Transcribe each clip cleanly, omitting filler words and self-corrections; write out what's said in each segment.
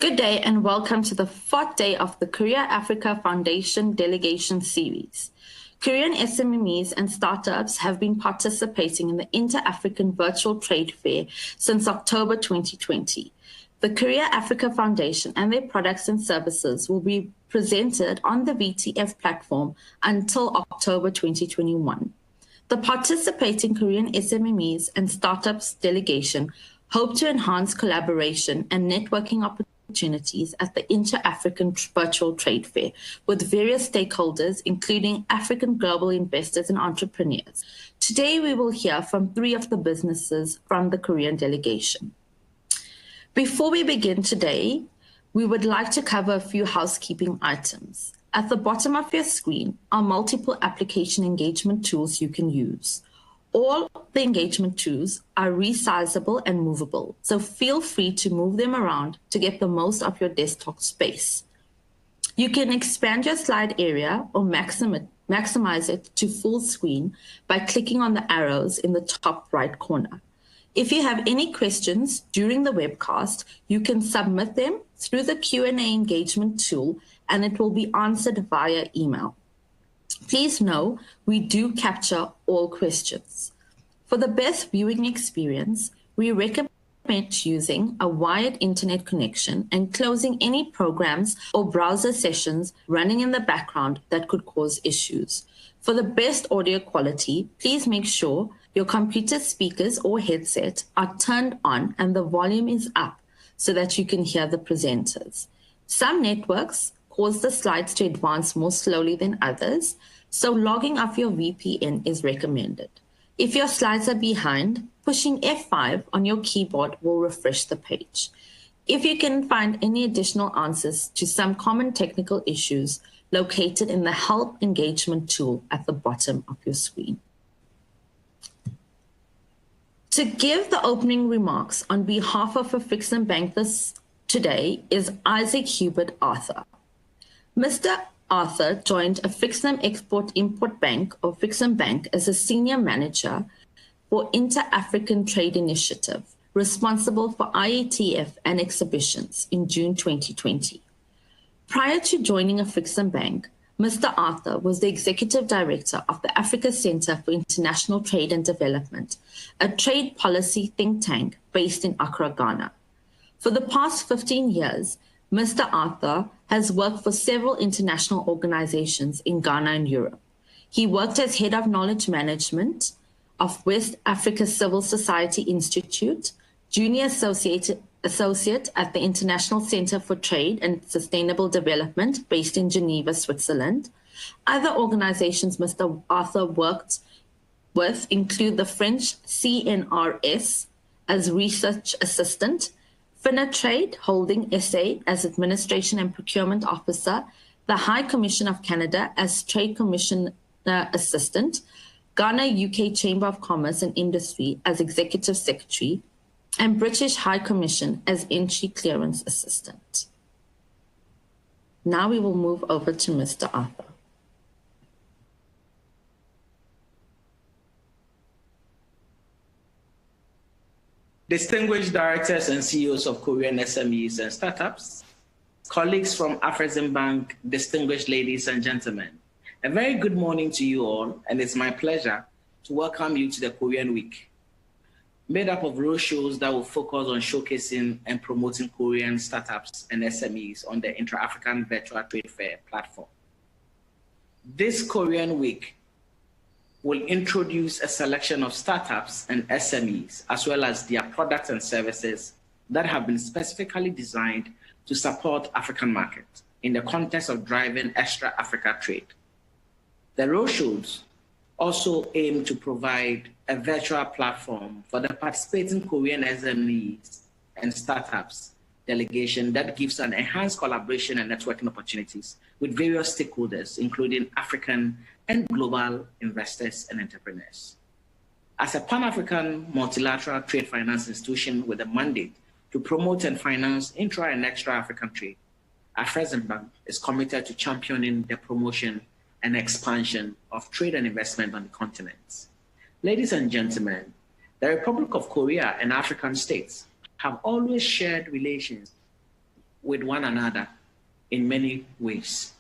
Good day and welcome to the fourth day of the Korea Africa Foundation Delegation Series. Korean SMEs and Start-ups have been participating in the Intra-African Virtual Trade Fair since October 2020. The Korea Africa Foundation and their products and services will be presented on the VTF platform until October 2021. The participating Korean SMEs and Start-ups Delegation hope to enhance collaboration and networking opportunities at the Intra-African Virtual Trade Fair with various stakeholders, including African global investors and entrepreneurs. Today, we will hear from 3 of the businesses from the Korean delegation. Before we begin today, we would like to cover a few housekeeping items. At the bottom of your screen are multiple application engagement tools you can use. All the engagement tools are resizable and movable, so feel free to move them around to get the most of your desktop space. You can expand your slide area or maximize it to full screen by clicking on the arrows in the top right corner. If you have any questions during the webcast, you can submit them through the Q&A engagement tool and it will be answered via email. Please know we do capture all questions. For the best viewing experience, we recommend using a wired internet connection and closing any programs or browser sessions running in the background that could cause issues. For the best audio quality, please make sure your computer speakers or headset are turned on and the volume is up so that you can hear the presenters. Some networks cause the slides to advance more slowly than others, so logging off your VPN is recommended. If your slides are behind, pushing F5 on your keyboard will refresh the page. If you can find any additional answers to some common technical issues located in the Help Engagement tool at the bottom of your screen. To give the opening remarks on behalf of Afrexim Bank today is Isaac Hubert Arthur. Mr. Arthur joined Afrexim Export-Import Bank or Afrexim Bank as a senior manager for Inter-African Trade Initiative, responsible for IATF and exhibitions in June 2020. Prior to joining Afrexim Bank, Mr. Arthur was the executive director of the Africa Center for International Trade and Development, a trade policy think tank based in Accra, Ghana. For the past 15 years, Mr. Arthur has worked for several international organizations in Ghana and Europe. He worked as head of knowledge management of West Africa Civil Society Institute, junior associate at the International Center for Trade and Sustainable Development based in Geneva, Switzerland. Other organizations Mr. Arthur worked with include the French CNRS as research assistant, Finatrade Holding SA as Administration and Procurement Officer, the High Commission of Canada as Trade Commissioner Assistant, Ghana UK Chamber of Commerce and Industry as Executive Secretary, and British High Commission as Entry Clearance Assistant. Now we will move over to Mr. Arthur. Distinguished directors and CEOs of Korean SMEs and Startups, colleagues from Afrexim Bank, distinguished ladies and gentlemen, a very good morning to you all, and it's my pleasure to welcome you to the Korean Week, made up of roadshows that will focus on showcasing and promoting Korean startups and SMEs on the Intra-African Virtual Trade Fair platform. This Korean Week will introduce a selection of startups and SMEs, as well as their products and services that have been specifically designed to support African markets in the context of driving extra Africa trade. The roadshows also aim to provide a virtual platform for the participating Korean SMEs and startups delegation that gives an enhanced collaboration and networking opportunities with various stakeholders, including African and global investors and entrepreneurs. As a Pan-African multilateral trade finance institution with a mandate to promote and finance intra and extra African trade, Afrexim Bank is committed to championing the promotion and expansion of trade and investment on the continent. Ladies and gentlemen, the Republic of Korea and African states have always shared relations with one another in many ways.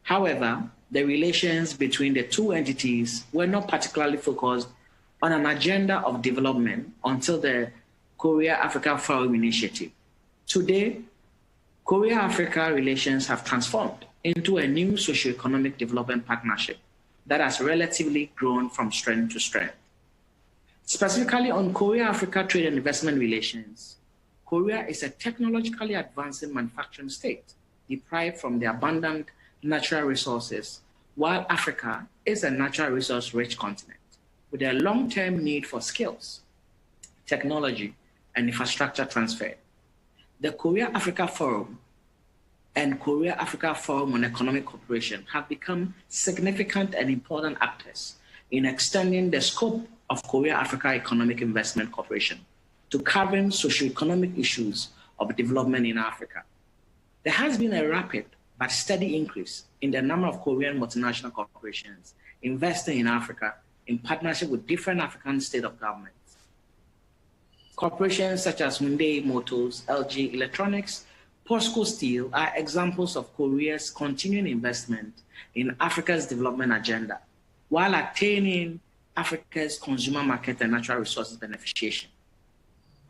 However, the relations between the two entities were not particularly focused on an agenda of development until the Korea-Africa Forum Initiative. Today, Korea-Africa relations have transformed into a new socio-economic development partnership that has relatively grown from strength to strength. Specifically on Korea-Africa trade and investment relations, Korea is a technologically advancing manufacturing state deprived from the abundant natural resources, while Africa is a natural resource-rich continent with a long-term need for skills, technology, and infrastructure transfer. The Korea-Africa Forum and Korea-Africa Forum on Economic Cooperation have become significant and important actors in extending the scope of Korea-Africa Economic Investment Cooperation to covering socio-economic issues of development in Africa. There has been a rapid but steady increase in the number of Korean multinational corporations investing in Africa in partnership with different African state of governments. Corporations such as Hyundai Motors, LG Electronics, POSCO Steel are examples of Korea's continuing investment in Africa's development agenda, while attaining Africa's consumer market and natural resources beneficiation.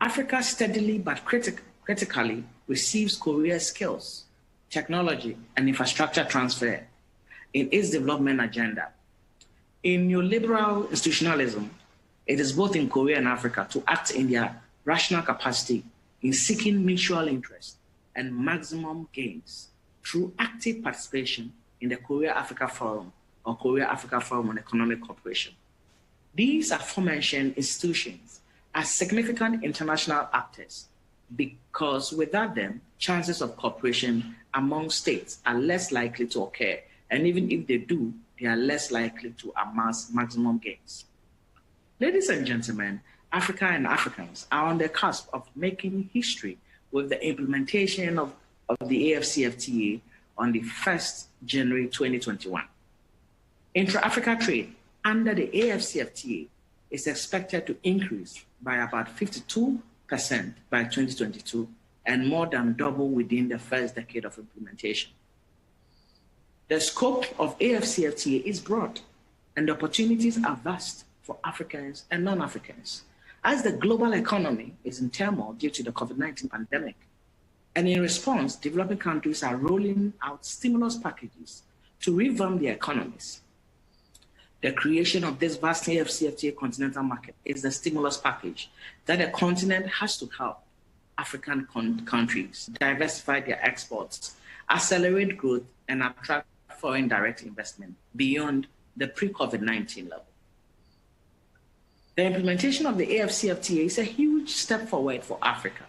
Africa steadily but critically receives Korea's skills, technology, and infrastructure transfer in its development agenda. In neoliberal institutionalism, it is both in Korea and Africa to act in their rational capacity in seeking mutual interest and maximum gains through active participation in the Korea-Africa Forum or Korea-Africa Forum on Economic Cooperation. These aforementioned institutions are significant international actors because without them, chances of cooperation among states are less likely to occur, and even if they do, they are less likely to amass maximum gains. Ladies and gentlemen, Africa and Africans are on the cusp of making history with the implementation of the AFCFTA on the 1st January 2021. Intra-Africa trade under the AFCFTA is expected to increase by about 52% by 2022 and more than double within the first decade of implementation. The scope of AFCFTA is broad and the opportunities are vast for Africans and non-Africans, as the global economy is in turmoil due to the COVID-19 pandemic. And in response, developing countries are rolling out stimulus packages to revamp their economies. The creation of this vast AFCFTA continental market is the stimulus package that the continent has to help African countries diversify their exports, accelerate growth, and attract foreign direct investment beyond the pre-COVID-19 level. The implementation of the AFCFTA is a huge step forward for Africa,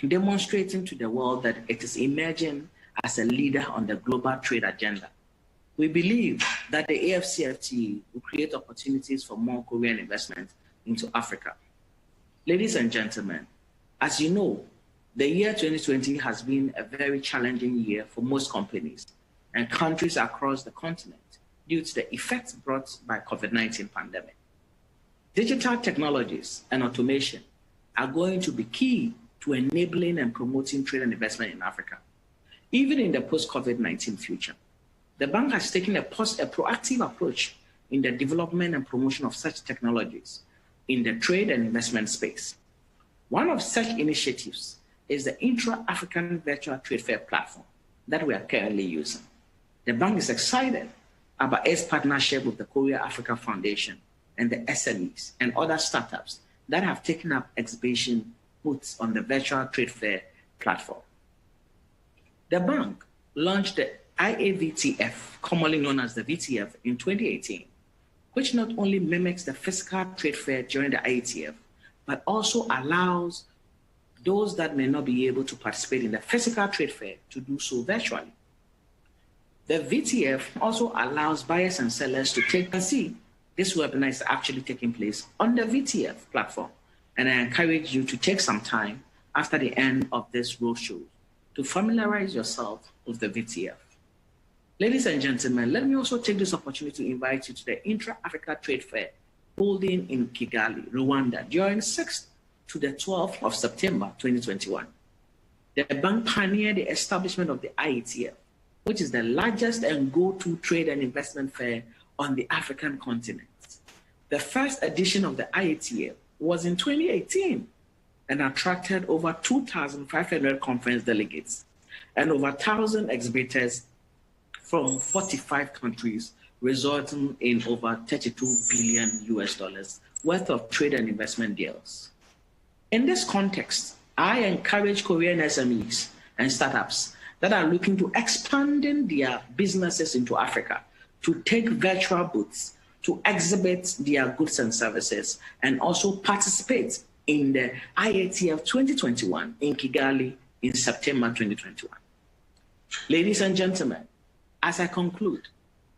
demonstrating to the world that it is emerging as a leader on the global trade agenda. We believe that the AFCFTA will create opportunities for more Korean investment into Africa. Ladies and gentlemen, as you know, the year 2020 has been a very challenging year for most companies and countries across the continent due to the effects brought by COVID-19 pandemic. Digital technologies and automation are going to be key to enabling and promoting trade and investment in Africa, even in the post-COVID-19 future. The bank has taken a proactive approach in the development and promotion of such technologies in the trade and investment space. One of such initiatives is the Intra-African Virtual Trade Fair platform that we are currently using. The bank is excited about its partnership with the Korea Africa Foundation and the SMEs and other startups that have taken up exhibition booths on the Virtual Trade Fair platform. The bank launched the IAVTF, commonly known as the VTF, in 2018, which not only mimics the physical trade fair during the IATF, but also allows those that may not be able to participate in the physical trade fair to do so virtually. The VTF also allows buyers and sellers to take and see this webinar is actually taking place on the VTF platform. And I encourage you to take some time after the end of this roadshow to familiarize yourself with the VTF. Ladies and gentlemen, let me also take this opportunity to invite you to the Intra-Africa Trade Fair holding in Kigali, Rwanda, during 6th to the 12th of September 2021. The bank pioneered the establishment of the IETF, which is the largest and go-to trade and investment fair on the African continent. The first edition of the IETF was in 2018 and attracted over 2,500 conference delegates and over 1,000 exhibitors from 45 countries, resulting in over $32 billion worth of trade and investment deals. In this context, I encourage Korean SMEs and startups that are looking to expanding their businesses into Africa to take virtual booths to exhibit their goods and services and also participate in the IATF 2021 in Kigali in September 2021. Ladies and gentlemen, as I conclude,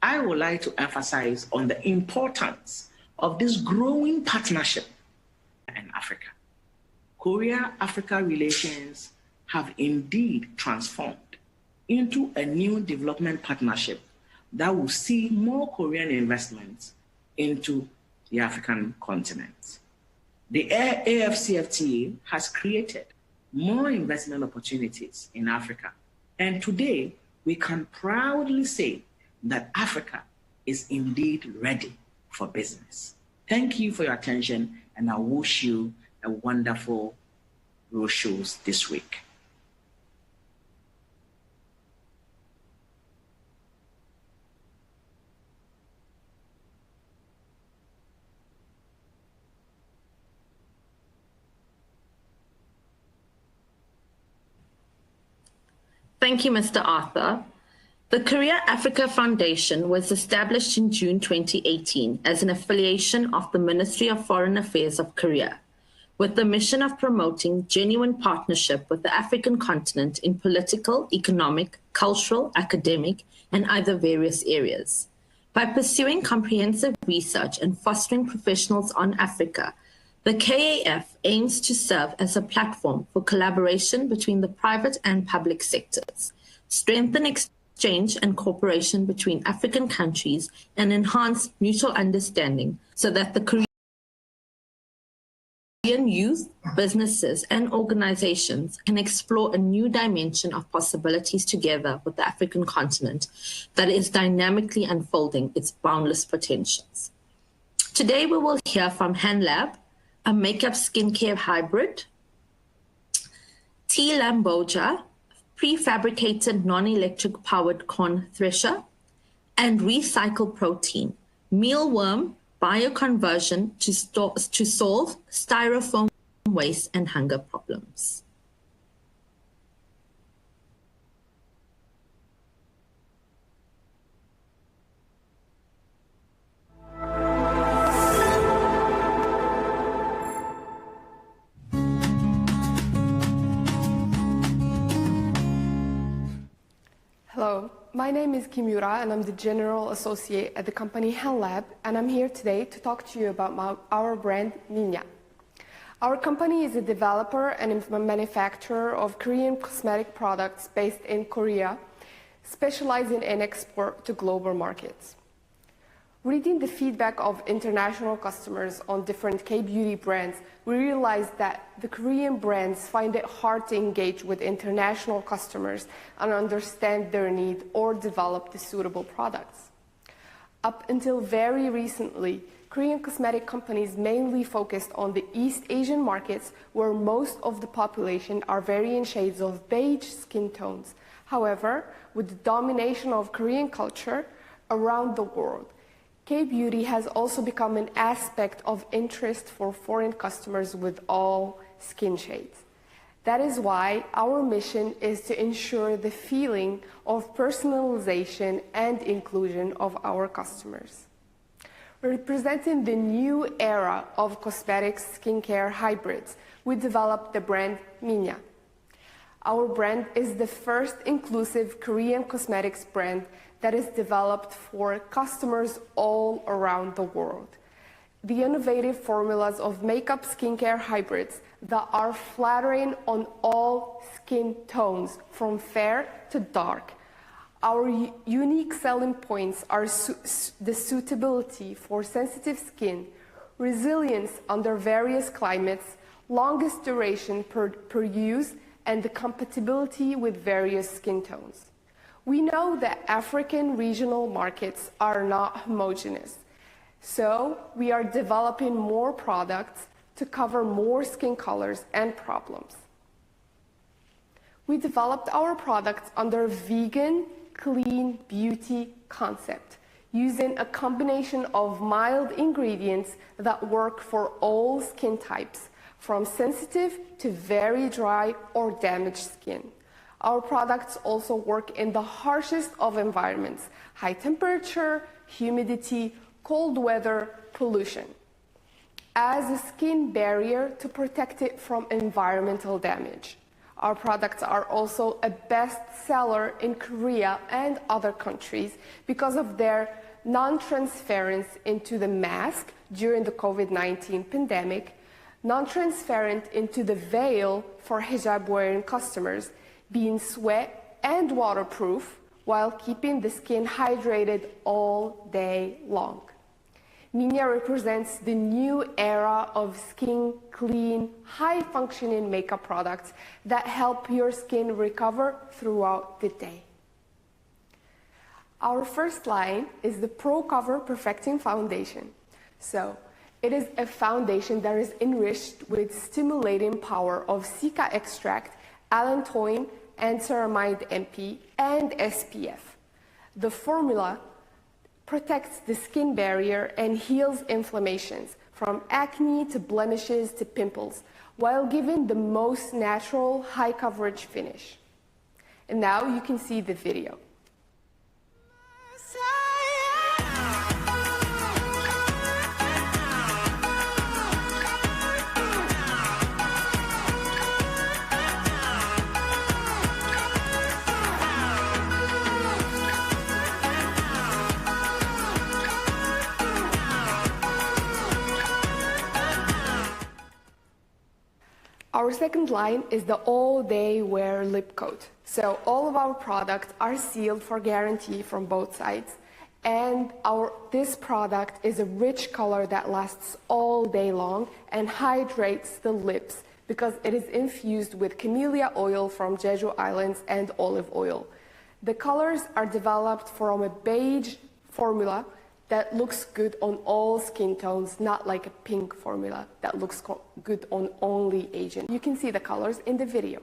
I would like to emphasize on the importance of this growing partnership in Africa. Korea-Africa relations have indeed transformed into a new development partnership that will see more Korean investments into the African continent. The AFCFTA has created more investment opportunities in Africa, and today we can proudly say that Africa is indeed ready for business. Thank you for your attention, and I wish you a wonderful roadshows this week. Thank you, Mr. Arthur. The Korea-Africa Foundation was established in June 2018 as an affiliation of the Ministry of Foreign Affairs of Korea, with the mission of promoting genuine partnership with the African continent in political, economic, cultural, academic, and other various areas. By pursuing comprehensive research and fostering professionals on Africa, the KAF aims to serve as a platform for collaboration between the private and public sectors, strengthen exchange and cooperation between African countries, and enhance mutual understanding so that the Korean youth, businesses, and organizations can explore a new dimension of possibilities together with the African continent that is dynamically unfolding its boundless potentials. Today, we will hear from HanLab, a makeup skincare hybrid, T. Lamboja, prefabricated non-electric powered corn thresher, and recycled protein, mealworm bioconversion to solve styrofoam waste and hunger problems. Hello, my name is Kimura and I'm the General Associate at the company HanLab, and I'm here today to talk to you about our brand Minya. Our company is a developer and a manufacturer of Korean cosmetic products based in Korea, specializing in export to global markets. Reading the feedback of international customers on different K-beauty brands, we realized that the Korean brands find it hard to engage with international customers and understand their need or develop the suitable products. Up until very recently, Korean cosmetic companies mainly focused on the East Asian markets, where most of the population are varying shades of beige skin tones. However, with the domination of Korean culture around the world, K-beauty has also become an aspect of interest for foreign customers with all skin shades. That is why our mission is to ensure the feeling of personalization and inclusion of our customers. Representing the new era of cosmetic skincare hybrids, we developed the brand Minya. Our brand is the first inclusive Korean cosmetics brand that is developed for customers all around the world. The innovative formulas of makeup skincare hybrids that are flattering on all skin tones, from fair to dark. Our unique selling points are the suitability for sensitive skin, resilience under various climates, longest duration per use, and the compatibility with various skin tones. We know that African regional markets are not homogeneous, so we are developing more products to cover more skin colors and problems. We developed our products under a vegan, clean beauty concept, using a combination of mild ingredients that work for all skin types, from sensitive to very dry or damaged skin. Our products also work in the harshest of environments: high temperature, humidity, cold weather, pollution, as a skin barrier to protect it from environmental damage. Our products are also a bestseller in Korea and other countries because of their non-transference into the mask during the COVID-19 pandemic, non-transferent into the veil for hijab-wearing customers, being sweat and waterproof while keeping the skin hydrated all day long. Minya represents the new era of skin clean, high-functioning makeup products that help your skin recover throughout the day. Our first line is the Pro Cover Perfecting Foundation. So, it is a foundation that is enriched with stimulating power of cica extract, allantoin, and ceramide MP, and SPF. The formula protects the skin barrier and heals inflammations, from acne to blemishes to pimples, while giving the most natural, high-coverage finish. And now you can see the video. Our second line is the all-day wear lip coat. So all of our products are sealed for guarantee from both sides. And this product is a rich color that lasts all day long and hydrates the lips because it is infused with camellia oil from Jeju Islands and olive oil. The colors are developed from a beige formula that looks good on all skin tones, not like a pink formula that looks good on only Asian. You can see the colors in the video.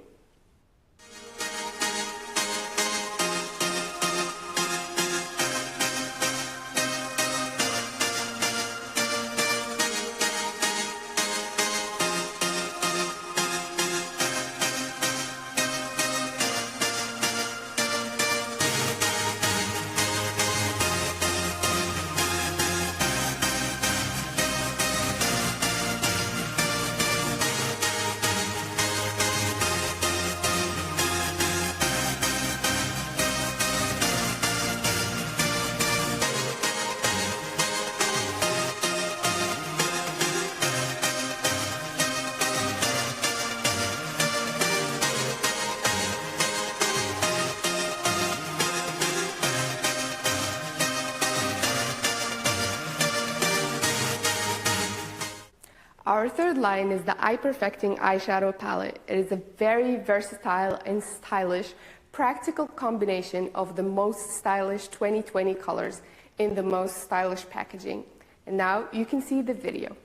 Our third line is the Eye Perfecting Eyeshadow Palette. It is a very versatile and stylish, practical combination of the most stylish 2020 colors in the most stylish packaging. And now you can see the video.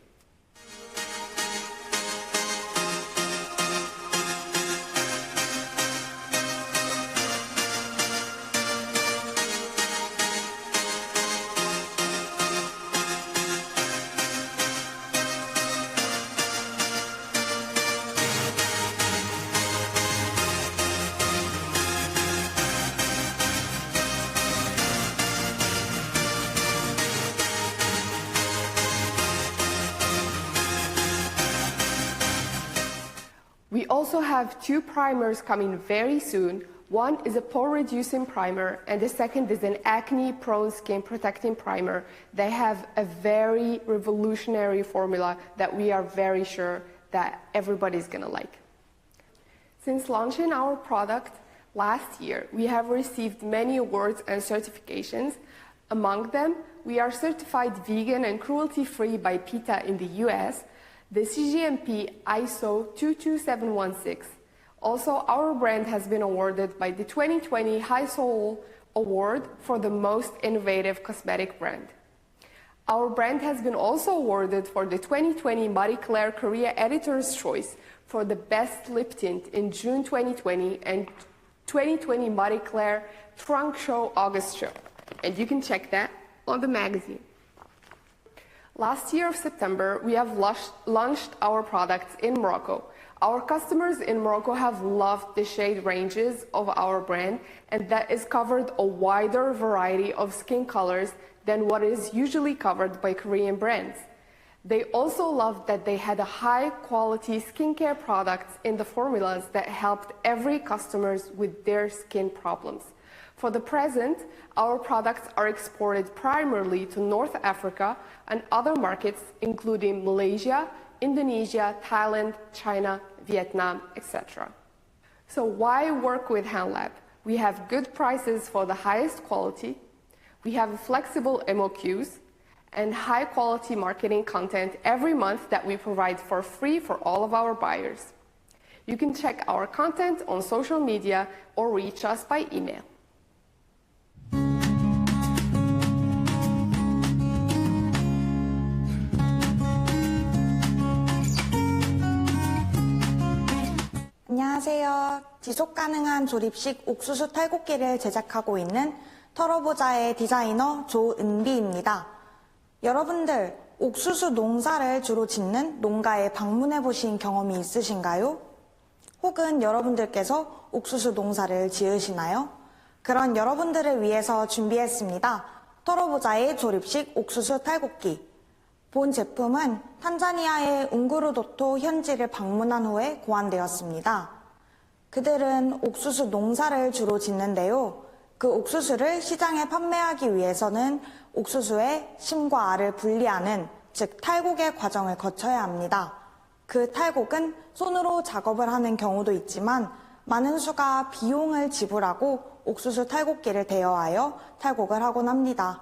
We also have two primers coming very soon. One is a pore reducing primer and the second is an acne prone skin protecting primer. They have a very revolutionary formula that we are very sure that everybody's gonna like. Since launching our product last year, we have received many awards and certifications. Among them, we are certified vegan and cruelty-free by PETA in the US, the CGMP ISO 22716, Also, our brand has been awarded by the 2020 High Seoul Award for the most innovative cosmetic brand. Our brand has been also awarded for the 2020 Marie Claire Korea Editor's Choice for the best lip tint in June 2020 and 2020 Marie Claire Trunk Show August Show. And you can check that on the magazine. Last year of September, we have launched our products in Morocco. Our customers in Morocco have loved the shade ranges of our brand, and that is covered a wider variety of skin colors than what is usually covered by Korean brands. They also loved that they had a high-quality skincare products in the formulas that helped every customers with their skin problems. For the present, our products are exported primarily to North Africa and other markets, including Malaysia, Indonesia, Thailand, China, Vietnam, etc. So why work with HandLab? We have good prices for the highest quality, we have flexible MOQs, and high-quality marketing content every month that we provide for free for all of our buyers. You can check our content on social media or reach us by email. 안녕하세요. 지속가능한 조립식 옥수수 탈곡기를 제작하고 있는 털어보자의 디자이너 조은비입니다. 여러분들, 옥수수 농사를 주로 짓는 농가에 방문해 보신 경험이 있으신가요? 혹은 여러분들께서 옥수수 농사를 지으시나요? 그런 여러분들을 위해서 준비했습니다. 털어보자의 조립식 옥수수 탈곡기. 본 제품은 탄자니아의 웅구루도토 현지를 방문한 후에 고안되었습니다. 그들은 옥수수 농사를 주로 짓는데요. 그 옥수수를 시장에 판매하기 위해서는 옥수수의 심과 알을 분리하는, 즉 탈곡의 과정을 거쳐야 합니다. 그 탈곡은 손으로 작업을 하는 경우도 있지만 많은 수가 비용을 지불하고 옥수수 탈곡기를 대여하여 탈곡을 하곤 합니다.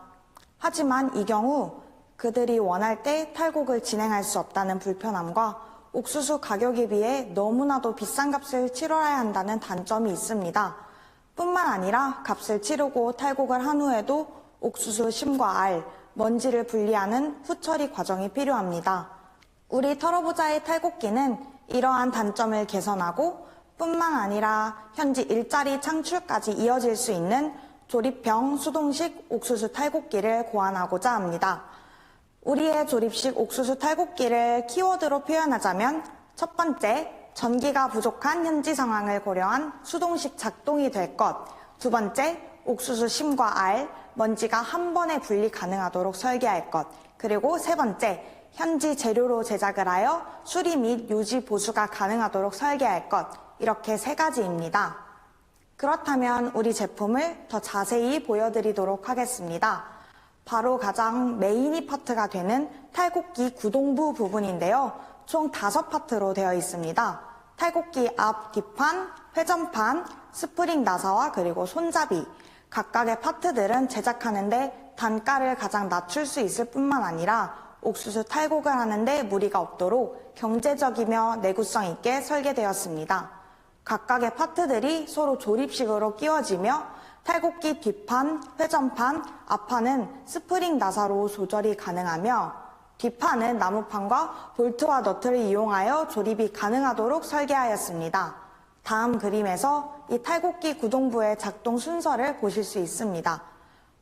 하지만 이 경우 그들이 원할 때 탈곡을 진행할 수 없다는 불편함과 옥수수 가격에 비해 너무나도 비싼 값을 치러야 한다는 단점이 있습니다. 뿐만 아니라 값을 치르고 탈곡을 한 후에도 옥수수 심과 알, 먼지를 분리하는 후처리 과정이 필요합니다. 우리 털어보자의 탈곡기는 이러한 단점을 개선하고 뿐만 아니라 현지 일자리 창출까지 이어질 수 있는 조립형 수동식 옥수수 탈곡기를 고안하고자 합니다. 우리의 조립식 옥수수 탈곡기를 키워드로 표현하자면 첫 번째, 전기가 부족한 현지 상황을 고려한 수동식 작동이 될 것. 두 번째, 옥수수 심과 알, 먼지가 한 번에 분리 가능하도록 설계할 것. 그리고 세 번째, 현지 재료로 제작을 하여 수리 및 유지 보수가 가능하도록 설계할 것. 이렇게 세 가지입니다. 그렇다면 우리 제품을 더 자세히 보여드리도록 하겠습니다. 바로 가장 메인이 파트가 되는 탈곡기 구동부 부분인데요. 총 5파트로 되어 있습니다. 탈곡기 앞, 뒷판, 회전판, 스프링 나사와 그리고 손잡이. 각각의 파트들은 제작하는데 단가를 가장 낮출 수 있을 뿐만 아니라 옥수수 탈곡을 하는데 무리가 없도록 경제적이며 내구성 있게 설계되었습니다. 각각의 파트들이 서로 조립식으로 끼워지며 탈곡기 뒷판, 회전판, 앞판은 스프링 나사로 조절이 가능하며 뒷판은 나무판과 볼트와 너트를 이용하여 조립이 가능하도록 설계하였습니다. 다음 그림에서 이 탈곡기 구동부의 작동 순서를 보실 수 있습니다.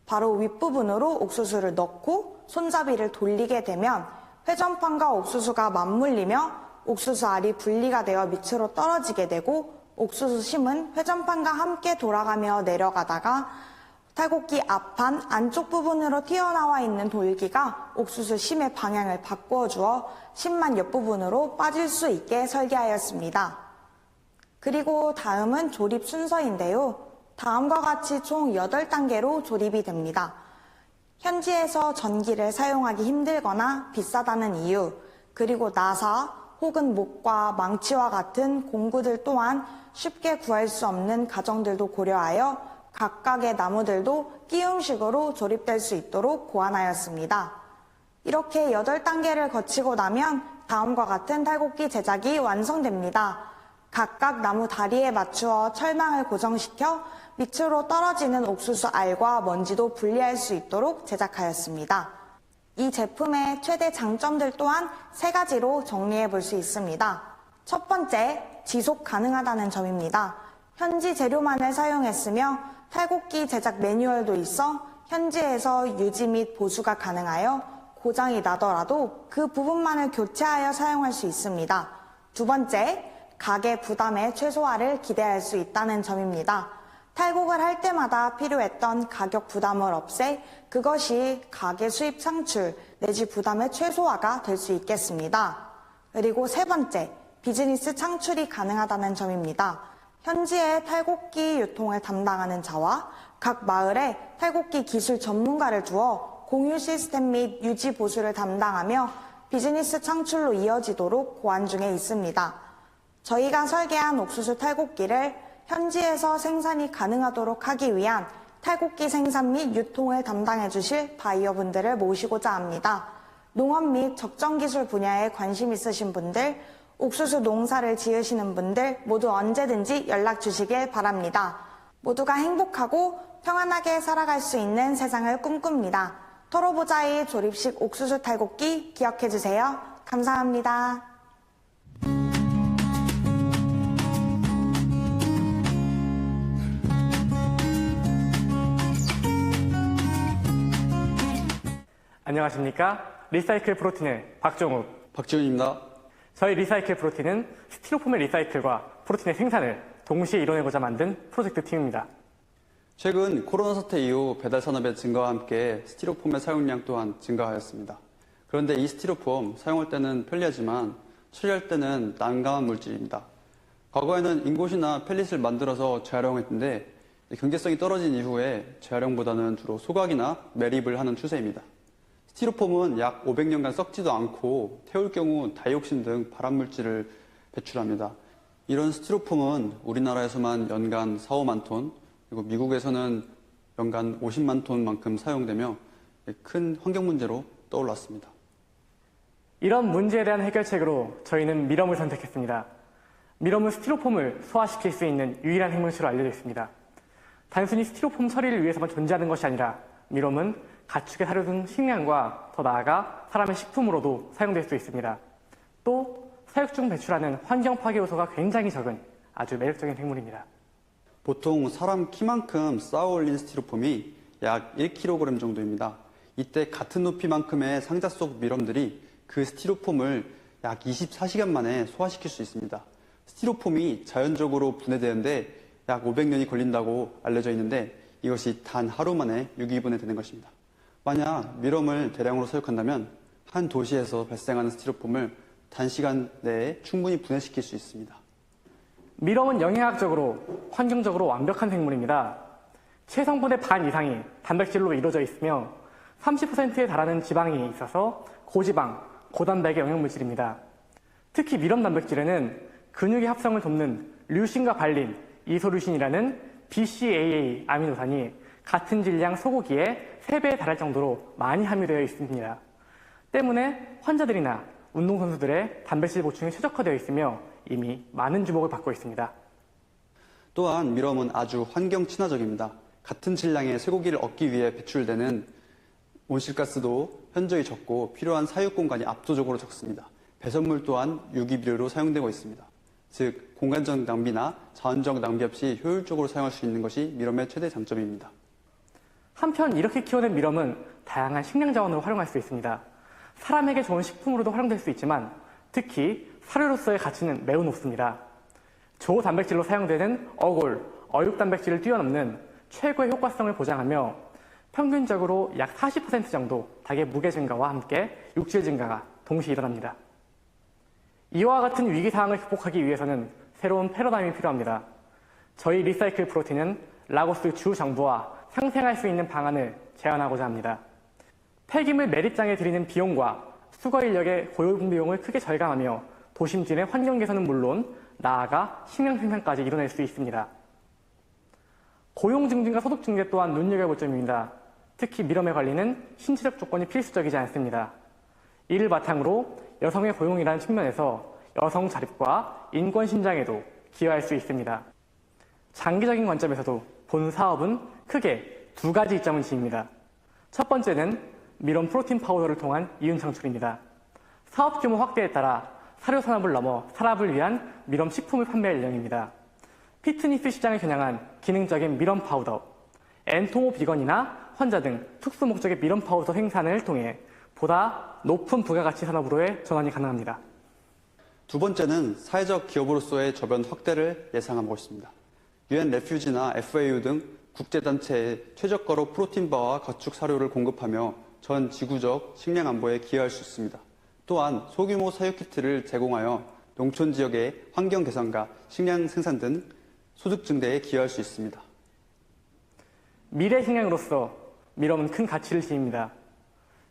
바로 윗부분으로 옥수수를 넣고 손잡이를 돌리게 되면 회전판과 옥수수가 맞물리며 옥수수 알이 분리가 되어 밑으로 떨어지게 되고 옥수수 심은 회전판과 함께 돌아가며 내려가다가 탈곡기 앞판 안쪽 부분으로 튀어나와 있는 돌기가 옥수수 심의 방향을 바꾸어 주어 심만 옆부분으로 빠질 수 있게 설계하였습니다. 그리고 다음은 조립 순서인데요. 다음과 같이 총 8단계로 조립이 됩니다. 현지에서 전기를 사용하기 힘들거나 비싸다는 이유, 그리고 나사 혹은 목과 망치와 같은 공구들 또한 쉽게 구할 수 없는 가정들도 고려하여 각각의 나무들도 끼움식으로 조립될 수 있도록 고안하였습니다. 이렇게 8단계를 거치고 나면 다음과 같은 탈곡기 제작이 완성됩니다. 각각 나무 다리에 맞추어 철망을 고정시켜 밑으로 떨어지는 옥수수 알과 먼지도 분리할 수 있도록 제작하였습니다. 이 제품의 최대 장점들 또한 3가지로 정리해 볼 수 있습니다. 첫 번째, 지속 가능하다는 점입니다. 현지 재료만을 사용했으며 탈곡기 제작 매뉴얼도 있어 현지에서 유지 및 보수가 가능하여 고장이 나더라도 그 부분만을 교체하여 사용할 수 있습니다. 두 번째, 가게 부담의 최소화를 기대할 수 있다는 점입니다. 탈곡을 할 때마다 필요했던 가격 부담을 없애 그것이 가게 수입 창출 내지 부담의 최소화가 될 수 있겠습니다. 그리고 세 번째, 비즈니스 창출이 가능하다는 점입니다. 현지의 탈곡기 유통을 담당하는 자와 각 마을에 탈곡기 기술 전문가를 두어 공유 시스템 및 유지 보수를 담당하며 비즈니스 창출로 이어지도록 고안 중에 있습니다. 저희가 설계한 옥수수 탈곡기를 현지에서 생산이 가능하도록 하기 위한 탈곡기 생산 및 유통을 담당해 주실 바이어분들을 모시고자 합니다. 농업 및 적정기술 분야에 관심 있으신 분들, 옥수수 농사를 지으시는 분들 모두 언제든지 연락 주시길 바랍니다. 모두가 행복하고 평안하게 살아갈 수 있는 세상을 꿈꿉니다. 털어보자의 조립식 옥수수 탈곡기 기억해 주세요. 감사합니다. 안녕하십니까? 리사이클 프로틴의 박지훈입니다. 저희 리사이클 프로틴은 스티로폼의 리사이클과 프로틴의 생산을 동시에 이뤄내고자 만든 프로젝트 팀입니다. 최근 코로나 사태 이후 배달 산업의 증가와 함께 스티로폼의 사용량 또한 증가하였습니다. 그런데 이 스티로폼 사용할 때는 편리하지만 처리할 때는 난감한 물질입니다. 과거에는 인곳이나 펠릿을 만들어서 재활용했는데 경제성이 떨어진 이후에 재활용보다는 주로 소각이나 매립을 하는 추세입니다. 스티로폼은 약 500년간 썩지도 않고 태울 경우 다이옥신 등 발암물질을 배출합니다. 이런 스티로폼은 우리나라에서만 연간 4, 5만 톤, 그리고 미국에서는 연간 50만 톤만큼 사용되며 큰 환경 문제로 떠올랐습니다. 이런 문제에 대한 해결책으로 저희는 미럼을 선택했습니다. 미럼은 스티로폼을 소화시킬 수 있는 유일한 핵물질로 알려져 있습니다. 단순히 스티로폼 처리를 위해서만 존재하는 것이 아니라 미럼은 가축의 사료 등 식량과 더 나아가 사람의 식품으로도 사용될 수 있습니다. 또 사육 중 배출하는 환경 파괴 요소가 굉장히 적은 아주 매력적인 생물입니다. 보통 사람 키만큼 쌓아 올린 스티로폼이 약 1kg 정도입니다. 이때 같은 높이만큼의 상자 속 미럼들이 그 스티로폼을 약 24시간 만에 소화시킬 수 있습니다. 스티로폼이 자연적으로 분해되는데 약 500년이 걸린다고 알려져 있는데 이것이 단 하루 만에 유기분해 되는 것입니다. 만약 미럼을 대량으로 사육한다면 한 도시에서 발생하는 스티로폼을 단시간 내에 충분히 분해시킬 수 있습니다. 미럼은 영양학적으로, 환경적으로 완벽한 생물입니다. 체성분의 반 이상이 단백질로 이루어져 있으며 30%에 달하는 지방이 있어서 고지방, 고단백의 영양물질입니다. 특히 미럼 단백질에는 근육의 합성을 돕는 류신과 발린, 이소류신이라는 BCAA 아미노산이 같은 질량 소고기에 3배에 달할 정도로 많이 함유되어 있습니다. 때문에 환자들이나 운동선수들의 단백질 보충에 최적화되어 있으며 이미 많은 주목을 받고 있습니다. 또한 미럼은 아주 환경 친화적입니다. 같은 질량의 쇠고기를 얻기 위해 배출되는 온실가스도 현저히 적고 필요한 사육 공간이 압도적으로 적습니다. 배설물 또한 유기비료로 사용되고 있습니다. 즉 공간적 낭비나 자원적 낭비 없이 효율적으로 사용할 수 있는 것이 미럼의 최대 장점입니다. 한편 이렇게 키워낸 미럼은 다양한 식량 자원으로 활용할 수 있습니다. 사람에게 좋은 식품으로도 활용될 수 있지만 특히 사료로서의 가치는 매우 높습니다. 조단백질로 사용되는 어골, 어육 단백질을 뛰어넘는 최고의 효과성을 보장하며 평균적으로 약 40% 정도 닭의 무게 증가와 함께 육질 증가가 동시에 일어납니다. 이와 같은 위기사항을 극복하기 위해서는 새로운 패러다임이 필요합니다. 저희 리사이클 프로틴은 라고스 주 정부와 상생할 수 있는 방안을 제안하고자 합니다. 폐기물 매립장에 들이는 비용과 수거 인력의 고용 비용을 크게 절감하며 도심진의 환경 개선은 물론 나아가 식량 생산까지 이뤄낼 수 있습니다. 고용 증진과 소득 증대 또한 눈여겨볼 점입니다. 특히 미럼의 관리는 신체적 조건이 필수적이지 않습니다. 이를 바탕으로 여성의 고용이라는 측면에서 여성 자립과 인권 신장에도 기여할 수 있습니다. 장기적인 관점에서도 본 사업은 크게 두 가지 이점을 지닙니다. 첫 번째는 밀원 프로틴 파우더를 통한 이윤 창출입니다. 사업 규모 확대에 따라 사료 산업을 넘어 산업을 위한 밀원 식품을 판매할 예정입니다. 피트니스 시장을 겨냥한 기능적인 밀원 파우더, 엔토모 비건이나 환자 등 특수 목적의 밀원 파우더 생산을 통해 보다 높은 부가가치 산업으로의 전환이 가능합니다. 두 번째는 사회적 기업으로서의 저변 확대를 예상하고 있습니다. UN 레퓨지나 FAO 등 국제단체에 최저가로 프로틴바와 가축 사료를 공급하며 전 지구적 식량 안보에 기여할 수 있습니다. 또한 소규모 사육키트를 제공하여 농촌 지역의 환경 개선과 식량 생산 등 소득 증대에 기여할 수 있습니다. 미래 식량으로서 밀원은 큰 가치를 지닙니다.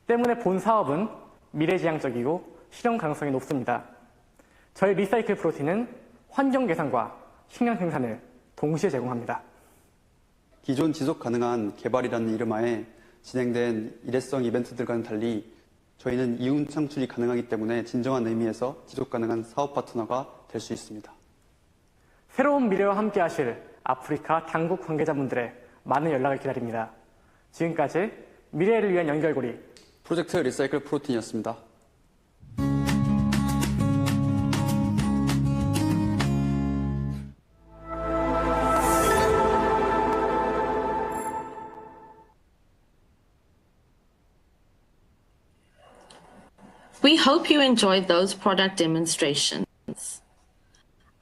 때문에 본 사업은 미래지향적이고 실현 가능성이 높습니다. 저희 리사이클 프로틴은 환경 개선과 식량 생산을 동시에 제공합니다. 기존 지속 가능한 개발이라는 이름하에 진행된 일회성 이벤트들과는 달리 저희는 이윤 창출이 가능하기 때문에 진정한 의미에서 지속 가능한 사업 파트너가 될 수 있습니다. 새로운 미래와 함께 하실 아프리카 당국 관계자분들의 많은 연락을 기다립니다. 지금까지 미래를 위한 연결고리 프로젝트 리사이클 프로틴이었습니다. We hope you enjoyed those product demonstrations.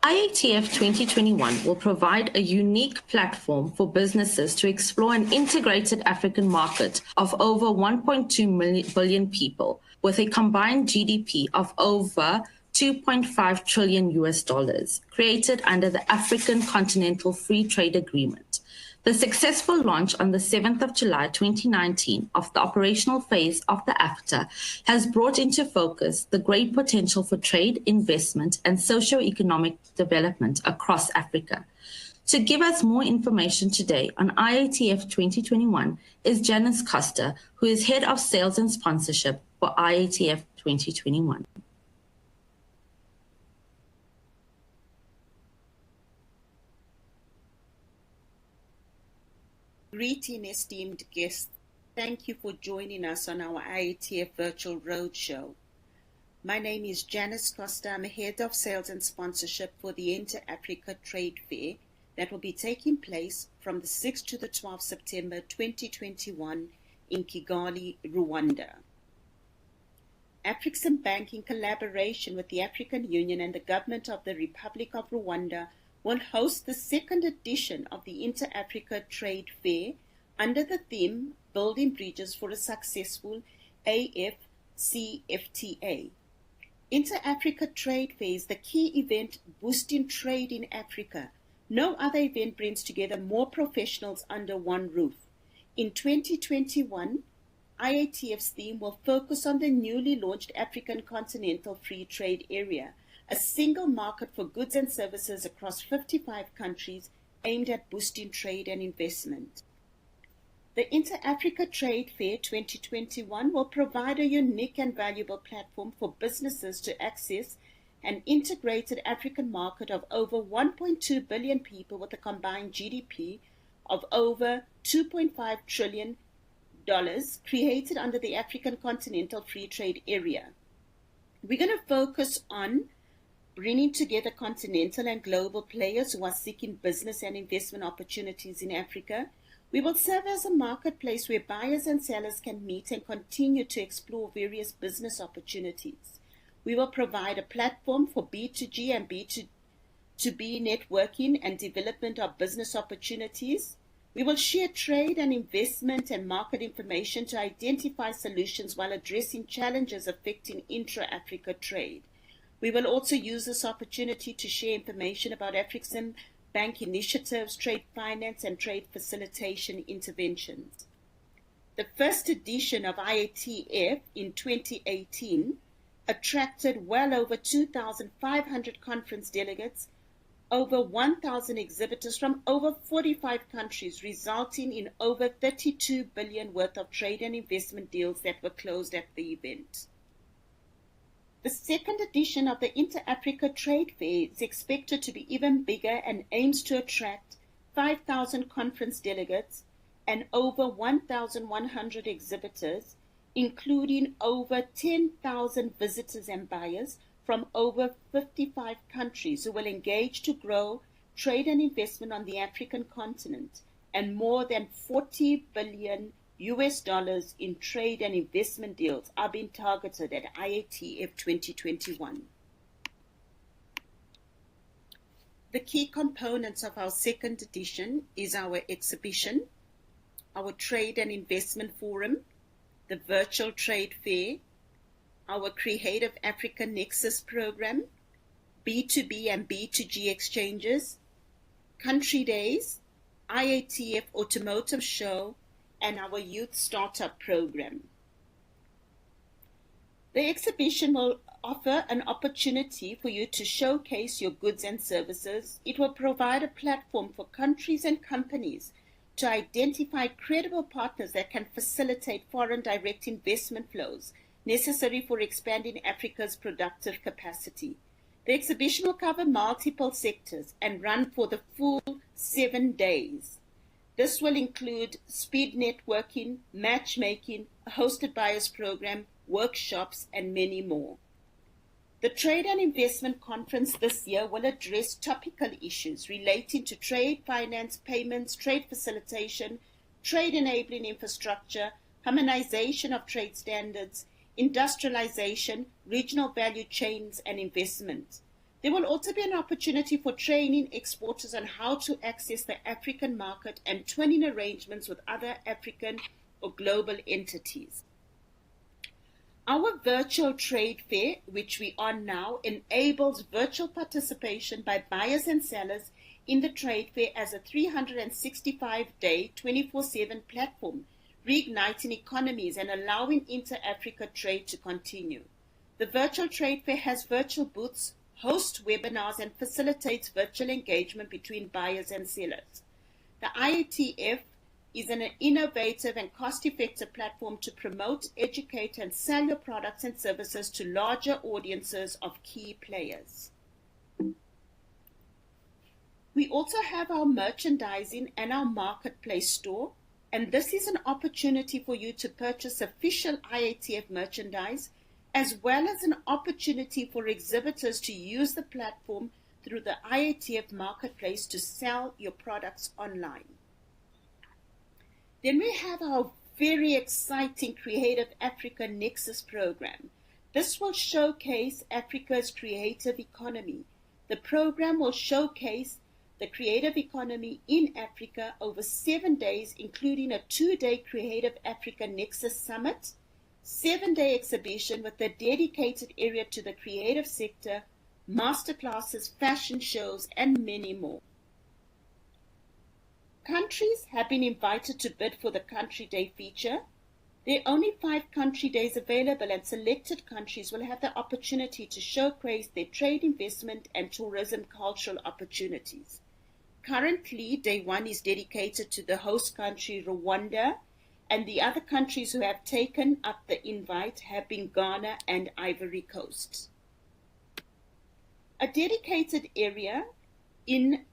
IATF 2021 will provide a unique platform for businesses to explore an integrated African market of over 1.2 billion people with a combined GDP of over 2.5 trillion US dollars, created under the African Continental Free Trade Agreement. The successful launch on the 7th of July 2019 of the operational phase of the AFTA has brought into focus the great potential for trade, investment, and socio-economic development across Africa. To give us more information today on IATF 2021 is Janice Costa, who is Head of Sales and Sponsorship for IATF 2021. Greeting, esteemed guests. Thank you for joining us on our IATF Virtual Roadshow. My name is Janice Costa. I'm Head of Sales and Sponsorship for the Intra-African Trade Fair that will be taking place from the 6th to the 12th September 2021 in Kigali, Rwanda. African Bank, in collaboration with the African Union and the government of the Republic of Rwanda, will host the second edition of the Inter-Africa Trade Fair under the theme Building Bridges for a Successful AFCFTA. Inter-Africa Trade Fair is the key event boosting trade in Africa. No other event brings together more professionals under one roof. In 2021, IATF's theme will focus on the newly launched African Continental Free Trade Area, a single market for goods and services across 55 countries aimed at boosting trade and investment. The Inter-Africa Trade Fair 2021 will provide a unique and valuable platform for businesses to access an integrated African market of over 1.2 billion people with a combined GDP of over $2.5 trillion created under the African Continental Free Trade Area. We're going to focus on bringing together continental and global players who are seeking business and investment opportunities in Africa. We will serve as a marketplace where buyers and sellers can meet and continue to explore various business opportunities. We will provide a platform for B2G and B2B networking and development of business opportunities. We will share trade and investment and market information to identify solutions while addressing challenges affecting intra-Africa trade. We will also use this opportunity to share information about African Bank initiatives, trade finance, and trade facilitation interventions. The first edition of IATF in 2018 attracted well over 2,500 conference delegates, over 1,000 exhibitors from over 45 countries, resulting in over $32 billion worth of trade and investment deals that were closed at the event. The second edition of the Intra-Africa Trade Fair is expected to be even bigger and aims to attract 5,000 conference delegates and over 1,100 exhibitors, including over 10,000 visitors and buyers from over 55 countries who will engage to grow trade and investment on the African continent, and more than $40 billion in trade and investment deals are being targeted at IATF 2021. The key components of our second edition is our exhibition, our trade and investment forum, the virtual trade fair, our Creative Africa Nexus program, B2B and B2G exchanges, country days, IATF Automotive Show, and our Youth Startup program. The exhibition will offer an opportunity for you to showcase your goods and services. It will provide a platform for countries and companies to identify credible partners that can facilitate foreign direct investment flows necessary for expanding Africa's productive capacity. The exhibition will cover multiple sectors and run for the full 7 days. This will include speed networking, matchmaking, a hosted buyers program, workshops, and many more. The Trade and Investment Conference this year will address topical issues relating to trade, finance, payments, trade facilitation, trade enabling infrastructure, harmonization of trade standards, industrialization, regional value chains, and investment. There will also be an opportunity for training exporters on how to access the African market and twinning arrangements with other African or global entities. Our virtual trade fair, which we are now, enables virtual participation by buyers and sellers in the trade fair as a 365-day, 24/7 platform, reigniting economies and allowing inter-Africa trade to continue. The virtual trade fair has virtual booths, hosts webinars, and facilitates virtual engagement between buyers and sellers. The IATF is an innovative and cost-effective platform to promote, educate, and sell your products and services to larger audiences of key players. We also have our merchandising and our marketplace store, and this is an opportunity for you to purchase official IATF merchandise, as well as an opportunity for exhibitors to use the platform through the IATF marketplace to sell your products online. Then we have our very exciting Creative Africa Nexus program. This will showcase Africa's creative economy. The program will showcase the creative economy in Africa over 7 days, including a 2-day Creative Africa Nexus Summit, 7-day exhibition with a dedicated area to the creative sector, masterclasses, fashion shows, and many more. Countries have been invited to bid for the Country Day feature. There are only 5 country days available, and selected countries will have the opportunity to showcase their trade, investment, and tourism cultural opportunities. Currently, Day 1 is dedicated to the host country, Rwanda, and the other countries who have taken up the invite have been Ghana and Ivory Coast. A dedicated area in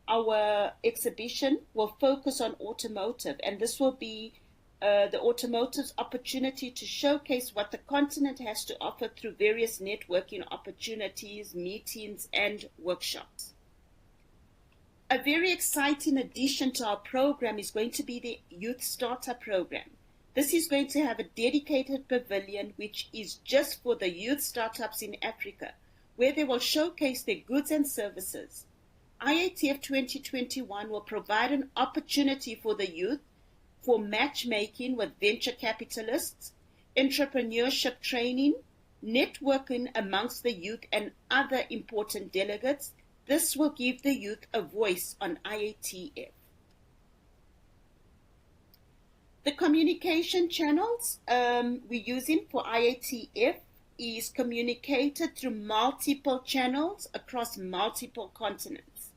our exhibition will focus on automotive, and this will be the automotive's opportunity to showcase what the continent has to offer through various networking opportunities, meetings, and workshops. A very exciting addition to our program is going to be the Youth Startup program. This is going to have a dedicated pavilion which is just for the youth startups in Africa, where they will showcase their goods and services. IATF 2021 will provide an opportunity for the youth for matchmaking with venture capitalists, entrepreneurship training, networking amongst the youth and other important delegates. This will give the youth a voice on IATF. The communication channels we're using for IATF is communicated through multiple channels across multiple continents.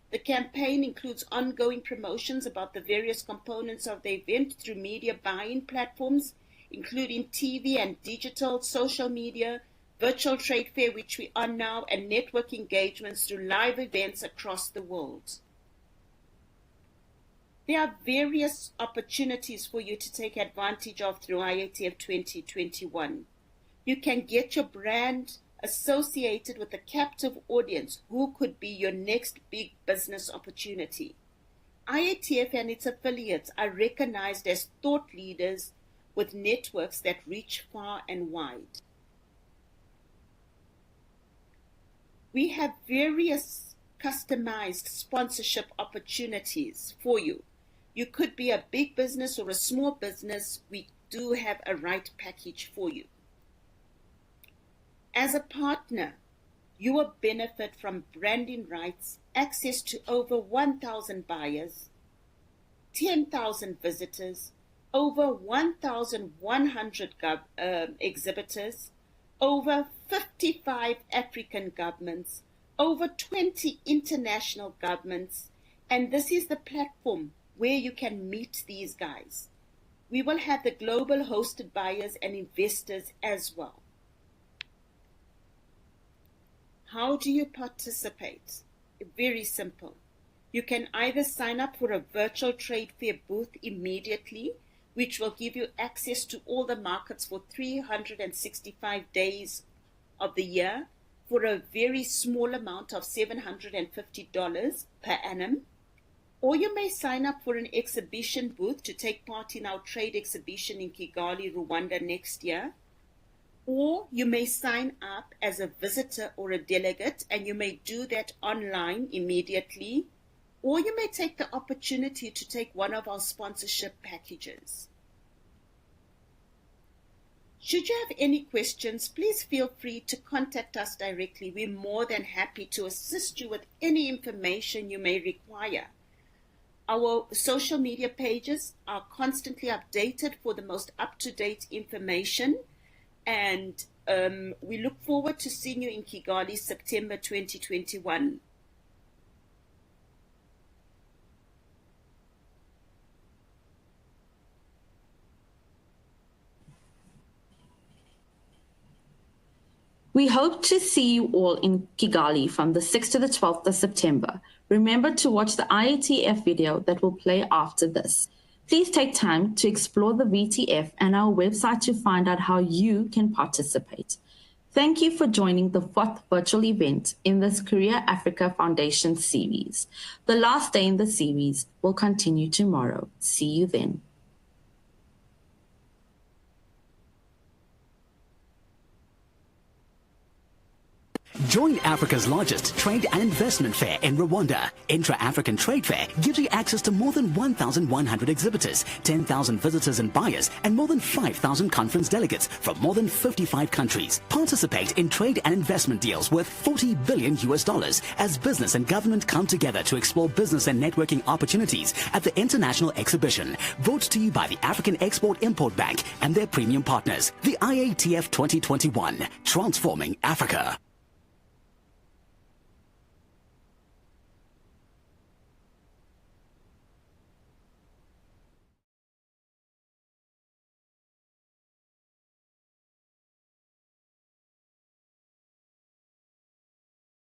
The campaign includes ongoing promotions about the various components of the event through media buying platforms, including TV and digital, social media, virtual trade fair, which we are now, and network engagements through live events across the world. There are various opportunities for you to take advantage of through IATF 2021. You can get your brand associated with a captive audience who could be your next big business opportunity. IATF and its affiliates are recognized as thought leaders with networks that reach far and wide. We have various customized sponsorship opportunities for you. You could be a big business or a small business. We do have a right package for you. As a partner, you will benefit from branding rights, access to over 1,000 buyers, 10,000 visitors, over 1,100 exhibitors, over 55 African governments, over 20 international governments, and this is the platform where you can meet these guys. We will have the global hosted buyers and investors as well. How do you participate? Very simple. You can either sign up for a virtual trade fair booth immediately, which will give you access to all the markets for 365 days of the year for a very small amount of $750 per annum. Or you may sign up for an exhibition booth to take part in our trade exhibition in Kigali, Rwanda next year. Or you may sign up as a visitor or a delegate, and you may do that online immediately. Or you may take the opportunity to take one of our sponsorship packages. Should you have any questions, please feel free to contact us directly. We're more than happy to assist you with any information you may require. Our social media pages are constantly updated for the most up-to-date information, and we look forward to seeing you in Kigali, September 2021. We hope to see you all in Kigali from the 6th to the 12th of September. Remember to watch the IATF video that will play after this. Please take time to explore the VTF and our website to find out how you can participate. Thank you for joining the 4th virtual event in this Korea Africa Foundation series. The last day in the series will continue tomorrow. See you then. Join Africa's largest trade and investment fair in Rwanda. Intra-African Trade Fair gives you access to more than 1,100 exhibitors, 10,000 visitors and buyers, and more than 5,000 conference delegates from more than 55 countries. Participate in trade and investment deals worth $40 billion as business and government come together to explore business and networking opportunities at the International Exhibition. Brought to you by the African Export-Import Bank and their premium partners. The IATF 2021, transforming Africa.